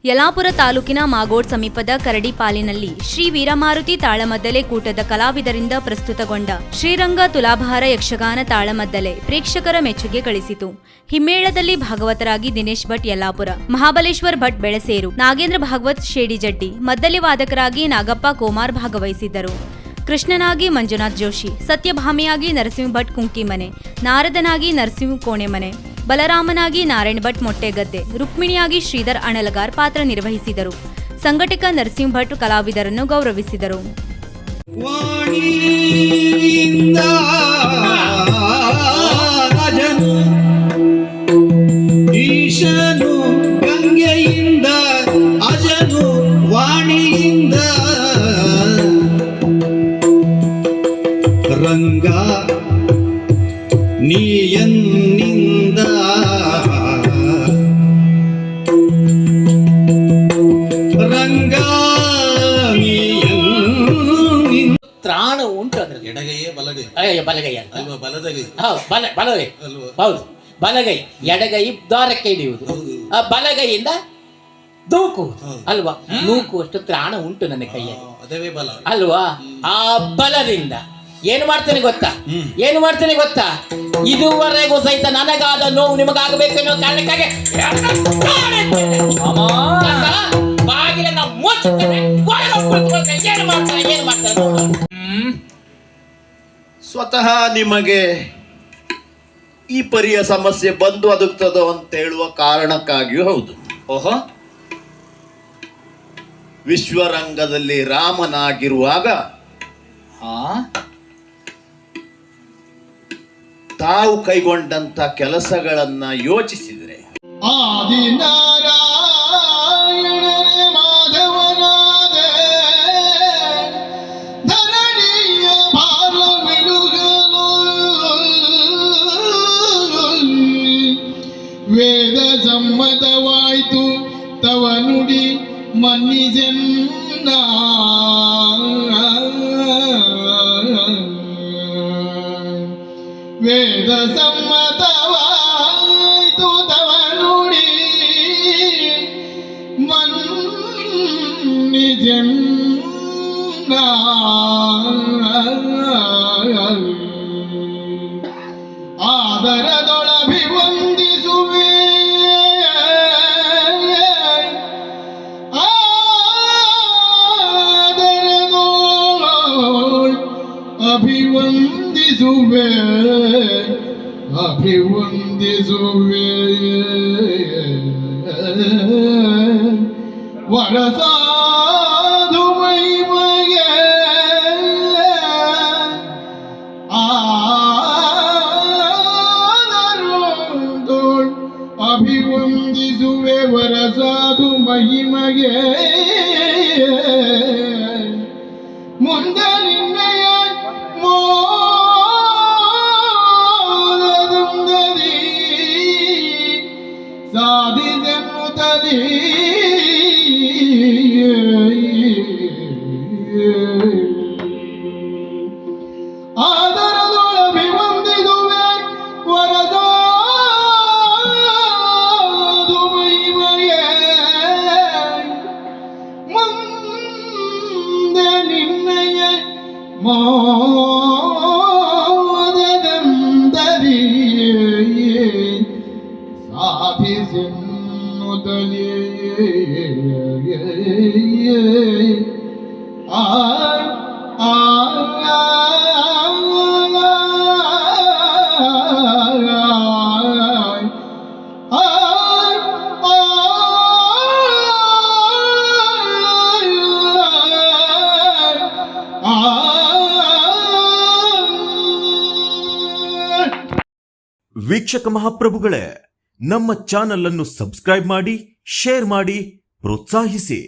ಯಲ್ಲಾಪುರ ತಾಲೂಕಿನ ಮಾಗೋಡ್ ಸಮೀಪದ ಕರಡಿಪಾಲಿನಲ್ಲಿ ಶ್ರೀ ವೀರಮಾರುತಿ ತಾಳಮದ್ದಲೆ ಕೂಟದ ಕಲಾವಿದರಿಂದ ಪ್ರಸ್ತುತಗೊಂಡ ಶ್ರೀರಂಗ ತುಲಾಭಾರ ಯಕ್ಷಗಾನ ತಾಳಮದ್ದಲೆ ಪ್ರೇಕ್ಷಕರ ಮೆಚ್ಚುಗೆ ಗಳಿಸಿತು. ಹಿಮ್ಮೇಳದಲ್ಲಿ ಭಾಗವತರಾಗಿ ದಿನೇಶ್ ಭಟ್ ಯಲ್ಲಾಪುರ, ಮಹಾಬಲೇಶ್ವರ್ ಭಟ್ ಬೆಳಸೇರು, ನಾಗೇಂದ್ರ ಭಾಗವತ್ ಶೇಡಿಜಡ್ಡಿ, ಮದ್ದಲೆ ವಾದಕರಾಗಿ ನಾಗಪ್ಪ ಕೋಮಾರ್ ಭಾಗವಹಿಸಿದ್ದರು. ಕೃಷ್ಣನಾಗಿ ಮಂಜುನಾಥ್ ಜೋಶಿ, ಸತ್ಯಭಾಮಿಯಾಗಿ ನರಸಿಂಹ ಭಟ್ ಕುಂಕಿಮನೆ, ನಾರದನಾಗಿ ನರಸಿಂಹ ಕೋಣೆಮನೆ, ಬಲರಾಮನಾಗಿ ನಾರಾಯಣ್ ಭಟ್ ಮೊಟ್ಟೆಗದ್ದೆ, ರುಕ್ಮಿಣಿಯಾಗಿ ಶ್ರೀಧರ್ ಅಣಲಗಾರ್ ಪಾತ್ರ ನಿರ್ವಹಿಸಿದರು. ಸಂಘಟಕ ನರಸಿಂಹ ಭಟ್ ಕಲಾವಿದರನ್ನು ಗೌರವಿಸಿದರು. ಈಶನು ಗಂಗೆಯಿಂದ ಅಜನು ವಾಣಿಯಿಂದ ರಂಗ ನೀಯನ್ನಿಂದ ರಂಗ ತ್ರಾಣ ಉಂಟು ಅದ್ರಲ್ಲಿ. ಎಡಗೈಯೇ ಬಲಗೈ ಬಲಗೈ ಅಂತ ಅಲ್ವಾ? ಬಲದಗೈ ಬಲಗೈ ಹೌದು, ಬಲಗೈ. ಎಡಗೈ ದಾರಕ್ಕೆ ಹಿಡಿಯುವುದು, ಬಲಗೈಯಿಂದ ದೂಕುವುದು ಅಲ್ವಾ? ನೂಕುವಷ್ಟು ತ್ರಾಣ ಉಂಟು ನನ್ನ ಕೈಯಲ್ಲಿ, ಅದೇ ಬಲ ಅಲ್ವಾ? ಆ ಬಲದಿಂದ ಏನು ಮಾಡ್ತೇನೆ ಗೊತ್ತಾ? ಇದುವರೆಗೂ ಸಹಿತ ನನಗಾದ ನೋವು ನಿಮಗಾಗಬೇಕೆನ್ನೋ ಕಾರಣಕ್ಕಾಗಿ ಬಾಗಿಲನ್ನ ಮುಚ್ಚುತ್ತೇನೆ. ಏನು ಮಾಡ್ತಾರೆ ಸ್ವತಃ ನಿಮಗೆ ಈ ಪರಿಯ ಸಮಸ್ಯೆ ಬಂದು ಅದುಕ್ತದೋ ಅಂತ ಹೇಳುವ ಕಾರಣಕ್ಕಾಗಿಯೂ ಹೌದು. ಓಹೋ, ವಿಶ್ವರಂಗದಲ್ಲಿ ರಾಮನಾಗಿರುವಾಗ ತಾವು ಕೈಗೊಂಡಂತ ಕೆಲಸಗಳನ್ನ ಯೋಚಿಸಿದ್ರೆ ವೇದ ಸಮ್ಮತವಾಯಿತು ತವ ನುಡಿ ಮನ್ನಿಜನ್ನ ವೇದ ಸಮ್ಮತವಾಯಿತು ತವ ನುಡಿ ಮನ್ನಿಜನ್ನ ಆದರದೊಳಭಿವಂದಿಸುವೆ ಅಭಿವಂದಿಸುವೆ ವರಸಾಧು ಮಹಿಮಗೆ ಆದರದೊಳ್ ಅಭಿವಂದಿಸುವೆ ವರಸಾಧು ಮಹಿಮಗೆ ಮುಂದೆ ನಿನ್ನೆಯ ಮೋದದುಂದರಿ ಸಾಧಿಸೆನ್ನುತ್ತಲಿ ಆದರದೊಳಭಿವಂದಿಸುವೆ ವರಸಾಧು ಮಹಿಮೆಯೇ ಮುಂದೆ ನಿನ್ನಯ ಮೋದದಂದರಿ ಸಾಧಿಸೆನ್ನುತ್ತಲಿ ವೀಕ್ಷಕ ಮಹಾಪ್ರಭುಗಳೇ, ನಮ್ಮ ಚಾನಲ್ ಅನ್ನು ಸಬ್ಸ್ಕ್ರೈಬ್ ಮಾಡಿ, ಶೇರ್ ಮಾಡಿ, ಪ್ರೋತ್ಸಾಹಿಸಿ.